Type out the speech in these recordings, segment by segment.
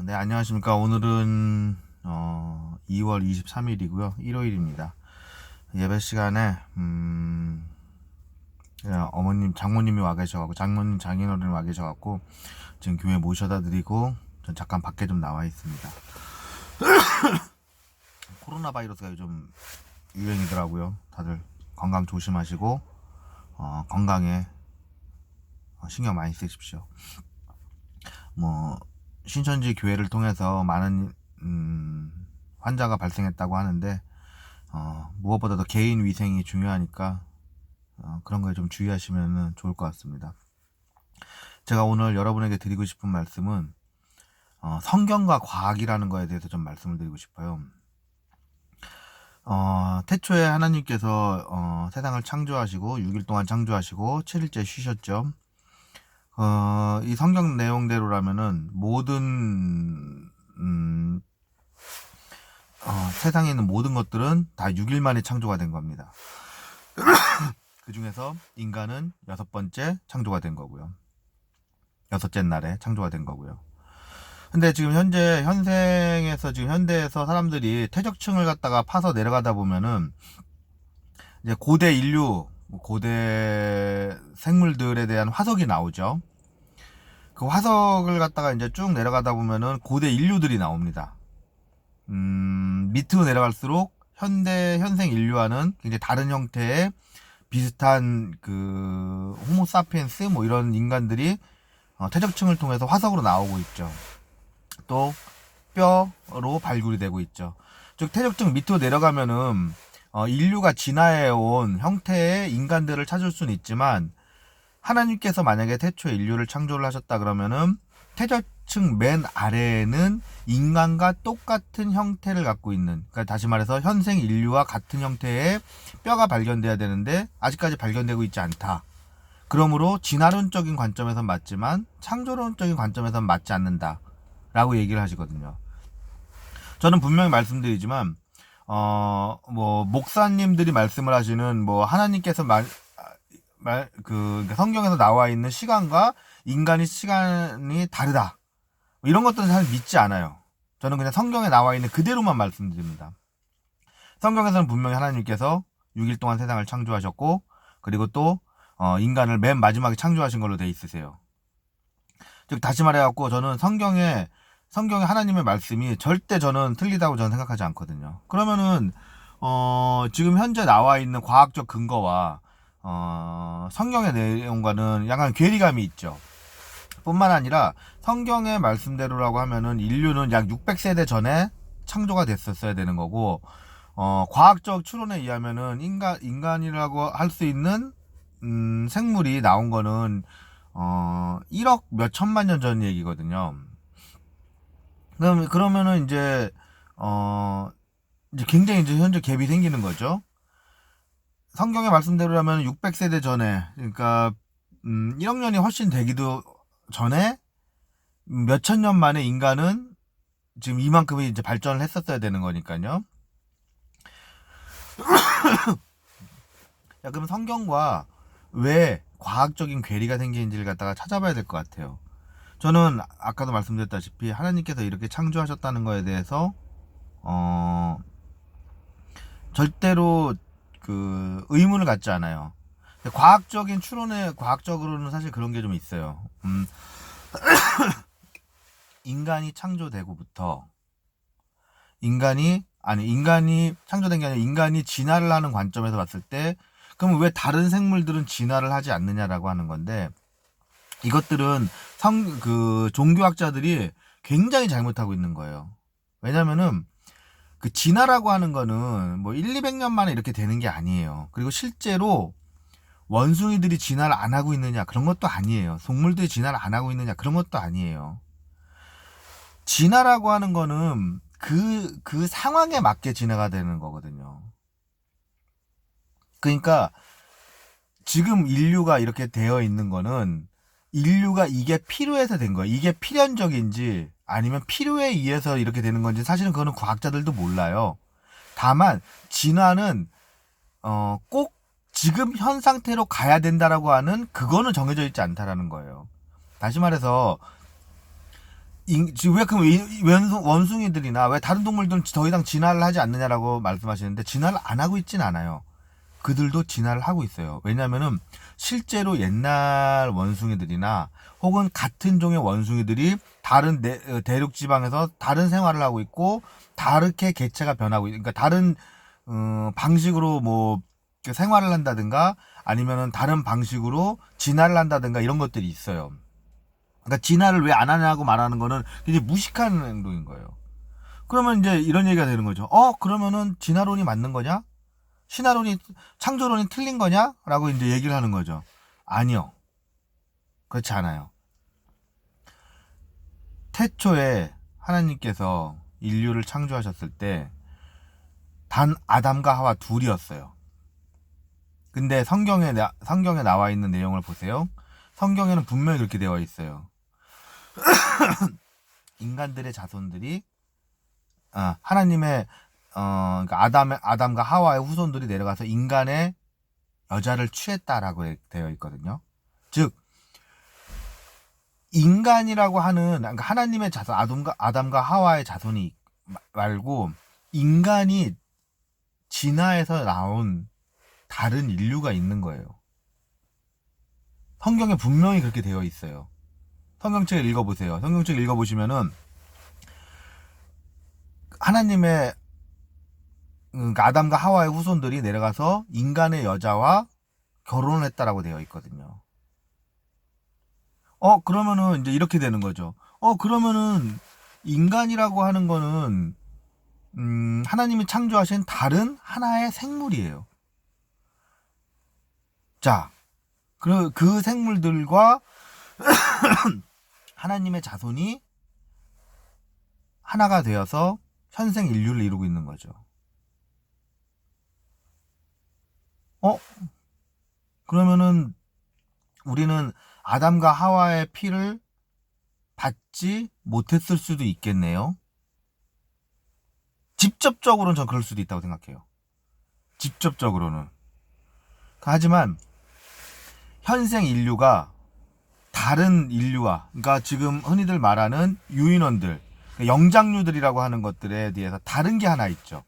네, 안녕하십니까. 오늘은 2월 23일이고요. 일요일입니다. 예배 시간에 어머님, 장모님이 와 계셔갖고, 장모님, 장인어른이 와 계셔갖고 지금 교회 모셔다 드리고 전 잠깐 밖에 좀 나와 있습니다. 코로나 바이러스가 요즘 유행이더라고요. 다들 건강 조심하시고 건강에 신경 많이 쓰십시오. 신천지 교회를 통해서 많은 환자가 발생했다고 하는데 무엇보다도 개인 위생이 중요하니까 그런 거에 좀 주의하시면 좋을 것 같습니다. 제가 오늘 여러분에게 드리고 싶은 말씀은 성경과 과학이라는 거에 대해서 좀 말씀을 드리고 싶어요. 태초에 하나님께서 세상을 창조하시고 6일 동안 창조하시고 7일째 쉬셨죠. 이 성경 내용대로라면은 모든 세상에 있는 모든 것들은 다 6일 만에 창조가 된 겁니다. 그 중에서 인간은 6번째 창조가 된 거고요. 6째 날에 창조가 된 거고요. 근데 지금 현재 현대에서 사람들이 퇴적층을 갖다가 파서 내려가다 보면은 이제 고대 인류, 고대 생물들에 대한 화석이 나오죠. 그 화석을 갖다가 이제 쭉 내려가다 보면은 고대 인류들이 나옵니다. 밑으로 내려갈수록 현생 인류와는 굉장히 다른 형태의 비슷한 호모사피엔스 이런 인간들이 퇴적층을 통해서 화석으로 나오고 있죠. 또 뼈로 발굴이 되고 있죠. 즉 퇴적층 밑으로 내려가면은 인류가 진화해온 형태의 인간들을 찾을 수는 있지만 하나님께서 만약에 태초에 인류를 창조를 하셨다 그러면은 퇴적층 맨 아래에는 인간과 똑같은 형태를 갖고 있는, 그러니까 다시 말해서 현생 인류와 같은 형태의 뼈가 발견돼야 되는데 아직까지 발견되고 있지 않다. 그러므로 진화론적인 관점에선 맞지만 창조론적인 관점에선 맞지 않는다 라고 얘기를 하시거든요. 저는 분명히 말씀드리지만 목사님들이 말씀을 하시는 하나님께서 성경에서 나와 있는 시간과 인간의 시간이 다르다, 이런 것들은 잘 믿지 않아요. 저는 그냥 성경에 나와 있는 그대로만 말씀드립니다. 성경에서는 분명히 하나님께서 6일 동안 세상을 창조하셨고, 그리고 또 인간을 맨 마지막에 창조하신 걸로 돼 있으세요. 즉 다시 말해갖고 저는 성경에 하나님의 말씀이 절대 저는 틀리다고 저는 생각하지 않거든요. 그러면은 지금 현재 나와 있는 과학적 근거와 성경의 내용과는 약간 괴리감이 있죠. 뿐만 아니라 성경의 말씀대로라고 하면은 인류는 약 600세대 전에 창조가 됐었어야 되는 거고, 과학적 추론에 의하면은 인간이라고 할 수 있는 생물이 나온 거는 1억 몇 천만 년 전 얘기거든요. 그러면은 이제 굉장히 이제 현재 갭이 생기는 거죠. 성경의 말씀대로라면 600세대 전에, 그러니까 1억 년이 훨씬 되기도 전에 몇천 년 만에 인간은 지금 이만큼이 이제 발전을 했었어야 되는 거니까요. 자, 그럼 성경과 왜 과학적인 괴리가 생기는지를 갖다가 찾아봐야 될 것 같아요. 저는 아까도 말씀드렸다시피 하나님께서 이렇게 창조하셨다는 거에 대해서 절대로 의문을 갖지 않아요. 과학적으로는 사실 그런 게 좀 있어요. 인간이 창조되고부터 인간이 창조된 게 아니라 인간이 진화를 하는 관점에서 봤을 때, 그럼 왜 다른 생물들은 진화를 하지 않느냐라고 하는 건데, 이것들은 종교학자들이 굉장히 잘못하고 있는 거예요. 왜냐면은 진화라고 하는 거는 1, 200년 만에 이렇게 되는 게 아니에요. 그리고 실제로 원숭이들이 진화를 안 하고 있느냐, 그런 것도 아니에요. 동물들이 진화를 안 하고 있느냐, 그런 것도 아니에요. 진화라고 하는 거는 그 상황에 맞게 진화가 되는 거거든요. 그러니까 지금 인류가 이렇게 되어 있는 거는 인류가 이게 필요해서 된 거예요. 이게 필연적인지 아니면 필요에 의해서 이렇게 되는 건지 사실은 그거는 과학자들도 몰라요. 다만 진화는 꼭 지금 현 상태로 가야 된다라고 하는 그거는 정해져 있지 않다라는 거예요. 다시 말해서 지금 왜 그럼 원숭이들이나 왜 다른 동물들은 더 이상 진화를 하지 않느냐라고 말씀하시는데 진화를 안 하고 있진 않아요. 그들도 진화를 하고 있어요. 왜냐면은 실제로 옛날 원숭이들이나 혹은 같은 종의 원숭이들이 다른 대륙 지방에서 다른 생활을 하고 있고 다르게 개체가 변하고 그러니까 다른 방식으로 뭐 생활을 한다든가 아니면은 다른 방식으로 진화를 한다든가 이런 것들이 있어요. 그러니까 진화를 왜 안 하냐고 말하는 거는 굉장히 무식한 행동인 거예요. 그러면 이제 이런 얘기가 되는 거죠. 그러면은 진화론이 맞는 거냐? 신화론이 창조론이 틀린 거냐? 라고 이제 얘기를 하는 거죠. 아니요. 그렇지 않아요. 태초에 하나님께서 인류를 창조하셨을 때 단 아담과 하와 둘이었어요. 근데 성경에 나와 있는 내용을 보세요. 성경에는 분명히 그렇게 되어 있어요. 인간들의 자손들이 하나님의 그러니까 아담과 하와의 후손들이 내려가서 인간의 여자를 취했다라고 되어 있거든요. 즉 인간이라고 하는 그러니까 하나님의 자손 아담과 하와의 자손이 말고 인간이 진화해서 나온 다른 인류가 있는 거예요. 성경에 분명히 그렇게 되어 있어요. 성경책을 읽어보세요. 성경책 읽어보시면은 하나님의 그러니까 아담과 하와의 후손들이 내려가서 인간의 여자와 결혼을 했다라고 되어 있거든요. 그러면은 이제 이렇게 되는 거죠. 그러면은 인간이라고 하는 거는 하나님이 창조하신 다른 하나의 생물이에요. 자, 그 생물들과 하나님의 자손이 하나가 되어서 현생 인류를 이루고 있는 거죠. 그러면은 우리는 아담과 하와의 피를 받지 못했을 수도 있겠네요. 직접적으로는 전 그럴 수도 있다고 생각해요. 직접적으로는. 하지만 현생 인류가 다른 인류와 그러니까 지금 흔히들 말하는 유인원들 영장류들이라고 하는 것들에 대해서 다른 게 하나 있죠.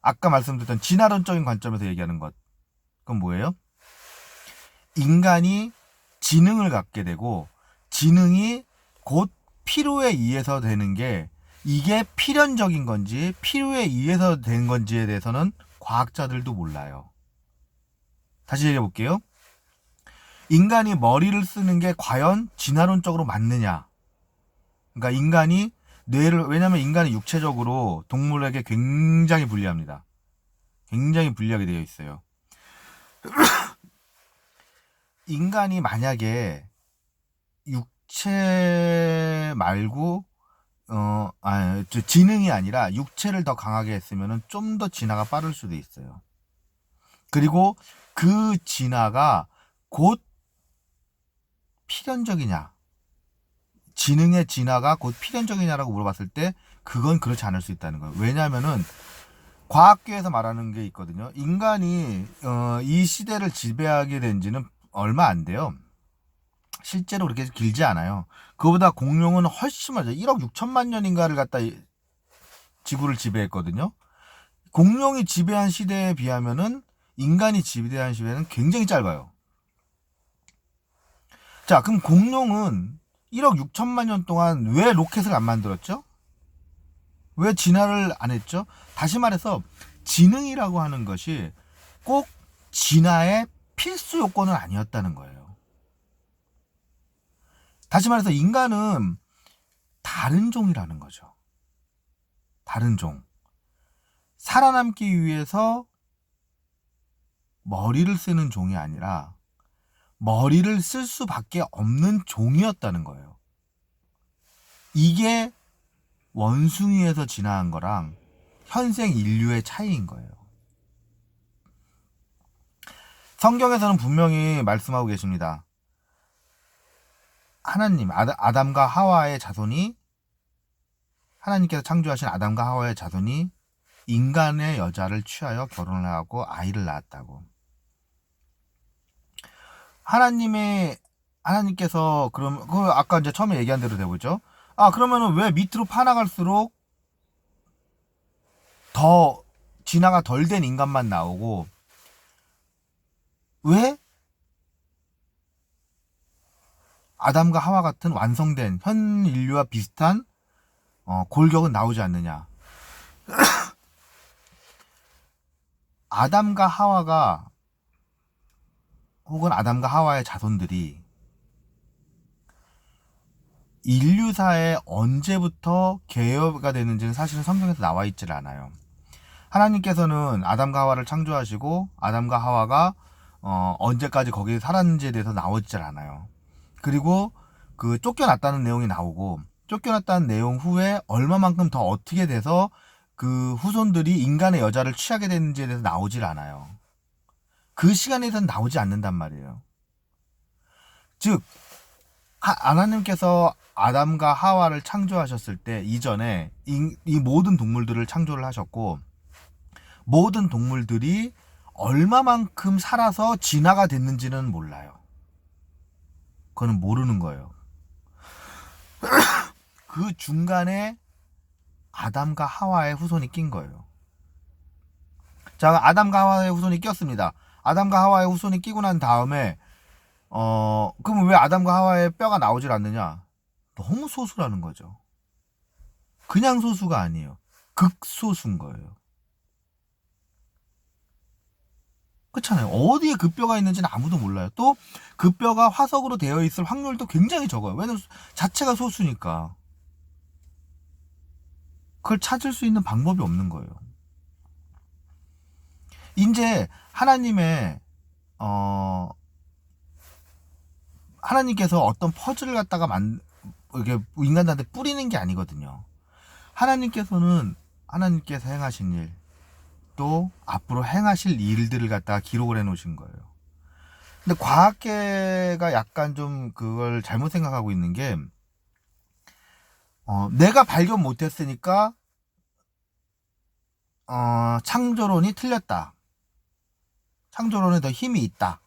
아까 말씀드렸던 진화론적인 관점에서 얘기하는 것. 그건 뭐예요? 인간이 지능을 갖게 되고 지능이 곧 필요에 의해서 되는 게 이게 필연적인 건지 필요에 의해서 된 건지에 대해서는 과학자들도 몰라요. 다시 얘기해 볼게요. 인간이 머리를 쓰는 게 과연 진화론적으로 맞느냐? 그러니까 인간이 뇌를 왜냐하면 인간이 육체적으로 동물에게 굉장히 불리합니다. 굉장히 불리하게 되어 있어요. 인간이 만약에 육체 말고 지능이 아니라 육체를 더 강하게 했으면 좀 더 진화가 빠를 수도 있어요. 그리고 그 진화가 곧 필연적이냐 지능의 진화가 곧 필연적이냐라고 물어봤을 때 그건 그렇지 않을 수 있다는 거예요. 왜냐하면은 과학계에서 말하는 게 있거든요. 인간이 이 시대를 지배하게 된 지는 얼마 안 돼요. 실제로 그렇게 길지 않아요. 그보다 공룡은 훨씬 많죠. 1억 6천만 년인가를 갖다 지구를 지배했거든요. 공룡이 지배한 시대에 비하면은 인간이 지배한 시대는 굉장히 짧아요. 자, 그럼 공룡은 1억 6천만 년 동안 왜 로켓을 안 만들었죠? 왜 진화를 안 했죠? 다시 말해서 지능이라고 하는 것이 꼭 진화의 필수 요건은 아니었다는 거예요. 다시 말해서 인간은 다른 종이라는 거죠. 다른 종. 살아남기 위해서 머리를 쓰는 종이 아니라 머리를 쓸 수밖에 없는 종이었다는 거예요. 이게 원숭이에서 진화한 거랑 현생 인류의 차이인 거예요. 성경에서는 분명히 말씀하고 계십니다. 하나님, 아담과 하와의 자손이 하나님께서 창조하신 아담과 하와의 자손이 인간의 여자를 취하여 결혼을 하고 아이를 낳았다고. 하나님께서 그럼 아까 이제 처음에 얘기한 대로 되보죠. 그러면은 왜 밑으로 파나갈수록 더 진화가 덜 된 인간만 나오고, 왜 아담과 하와 같은 완성된 현 인류와 비슷한 골격은 나오지 않느냐. 아담과 하와가, 혹은 아담과 하와의 자손들이 인류사에 언제부터 개혁가 되는지는 사실은 성경에서 나와 있질 않아요. 하나님께서는 아담과 하와를 창조하시고 아담과 하와가 언제까지 거기에 살았는지에 대해서 나오질 않아요. 그리고 그 쫓겨났다는 내용이 나오고, 쫓겨났다는 내용 후에 얼마만큼 더 어떻게 돼서 그 후손들이 인간의 여자를 취하게 됐는지에 대해서 나오질 않아요. 그 시간에선 나오지 않는단 말이에요. 즉 하나님께서 아담과 하와를 창조하셨을 때 이전에 이 모든 동물들을 창조를 하셨고, 모든 동물들이 얼마만큼 살아서 진화가 됐는지는 몰라요. 그거는 모르는 거예요. 그 중간에 아담과 하와의 후손이 낀 거예요. 자, 아담과 하와의 후손이 꼈습니다. 아담과 하와의 후손이 끼고 난 다음에 그럼 왜 아담과 하와의 뼈가 나오질 않느냐? 너무 소수라는 거죠. 그냥 소수가 아니에요. 극소수인 거예요. 그렇잖아요. 어디에 그 뼈가 있는지는 아무도 몰라요. 또 그 뼈가 화석으로 되어 있을 확률도 굉장히 적어요. 왜냐면 자체가 소수니까. 그걸 찾을 수 있는 방법이 없는 거예요. 이제 하나님께서 어떤 퍼즐을 갖다가 이렇게 인간들한테 뿌리는 게 아니거든요. 하나님께서 행하신 일, 또 앞으로 행하실 일들을 갖다가 기록을 해 놓으신 거예요. 근데 과학계가 약간 좀 그걸 잘못 생각하고 있는 게, 내가 발견 못했으니까 창조론이 틀렸다. 창조론에 더 힘이 있다.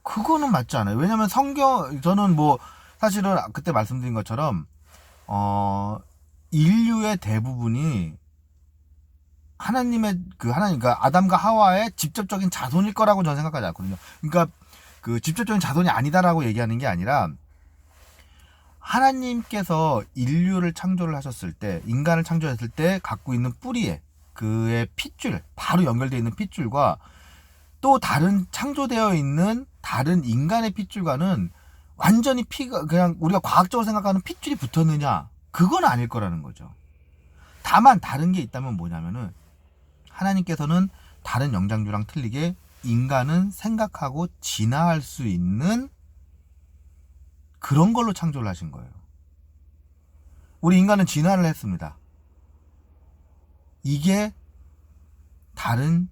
그거는 맞지 않아요. 왜냐면 저는 사실은 그때 말씀드린 것처럼 인류의 대부분이 그러니까 아담과 하와의 직접적인 자손일 거라고 저는 생각하지 않거든요. 그러니까 그 직접적인 자손이 아니다라고 얘기하는 게 아니라, 하나님께서 인류를 창조를 하셨을 때, 인간을 창조했을 때 갖고 있는 뿌리에 그의 핏줄, 바로 연결되어 있는 핏줄과 또 다른 창조되어 있는 다른 인간의 핏줄과는 완전히 그냥 우리가 과학적으로 생각하는 핏줄이 붙었느냐, 그건 아닐 거라는 거죠. 다만 다른 게 있다면 뭐냐면은, 하나님께서는 다른 영장류랑 틀리게 인간은 생각하고 진화할 수 있는 그런 걸로 창조를 하신 거예요. 우리 인간은 진화를 했습니다. 이게 다른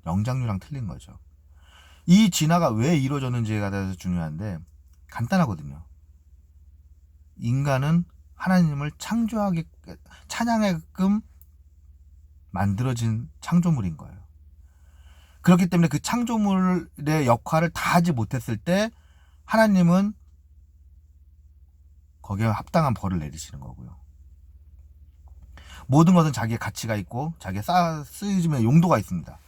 영장류랑 틀린 거죠. 이 진화가 왜 이루어졌는지가 대해서 중요한데, 간단하거든요. 인간은 하나님을 찬양하게끔 만들어진 창조물인 거예요. 그렇기 때문에 그 창조물의 역할을 다 하지 못했을 때 하나님은 거기에 합당한 벌을 내리시는 거고요. 모든 것은 자기의 가치가 있고 자기의 쓰여짐의 용도가 있습니다.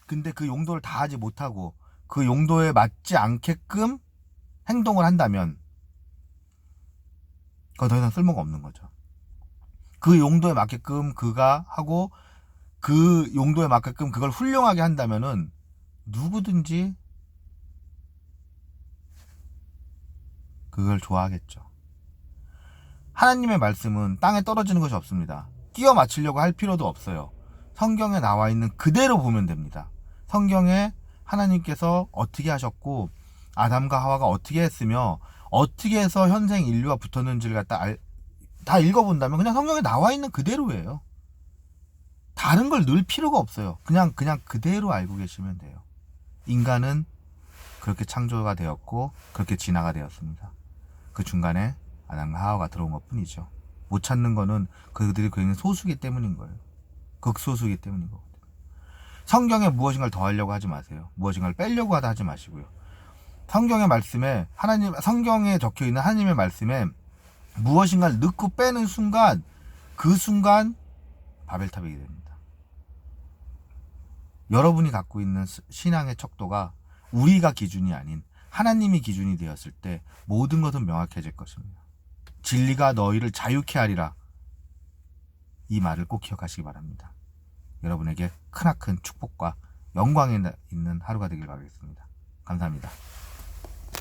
근데 그 용도를 다 하지 못하고 그 용도에 맞지 않게끔 행동을 한다면 그건 더 이상 쓸모가 없는 거죠. 그 용도에 맞게끔 그가 하고 그 용도에 맞게끔 그걸 훌륭하게 한다면은 누구든지 그걸 좋아하겠죠. 하나님의 말씀은 땅에 떨어지는 것이 없습니다. 끼워 맞추려고 할 필요도 없어요. 성경에 나와 있는 그대로 보면 됩니다. 성경에 하나님께서 어떻게 하셨고 아담과 하와가 어떻게 했으며 어떻게 해서 현생 인류와 붙었는지를 갖다 다 읽어본다면 그냥 성경에 나와 있는 그대로예요. 다른 걸 넣을 필요가 없어요. 그냥 그대로 알고 계시면 돼요. 인간은 그렇게 창조가 되었고 그렇게 진화가 되었습니다. 그 중간에 아담과 하와가 들어온 것 뿐이죠. 못 찾는 거는 그들이 굉장히 소수기 때문인 거예요. 극소수기 때문인 거거든요. 성경에 무엇인가를 더하려고 하지 마세요. 무엇인가를 빼려고 하다 하지 마시고요. 성경의 말씀에 성경에 적혀 있는 하나님의 말씀에 무엇인가를 넣고 빼는 순간 그 순간 바벨탑이 됩니다. 여러분이 갖고 있는 신앙의 척도가 우리가 기준이 아닌 하나님이 기준이 되었을 때 모든 것은 명확해질 것입니다. 진리가 너희를 자유케 하리라. 이 말을 꼭 기억하시기 바랍니다. 여러분에게 크나큰 축복과 영광이 있는 하루가 되길 바라겠습니다. 감사합니다.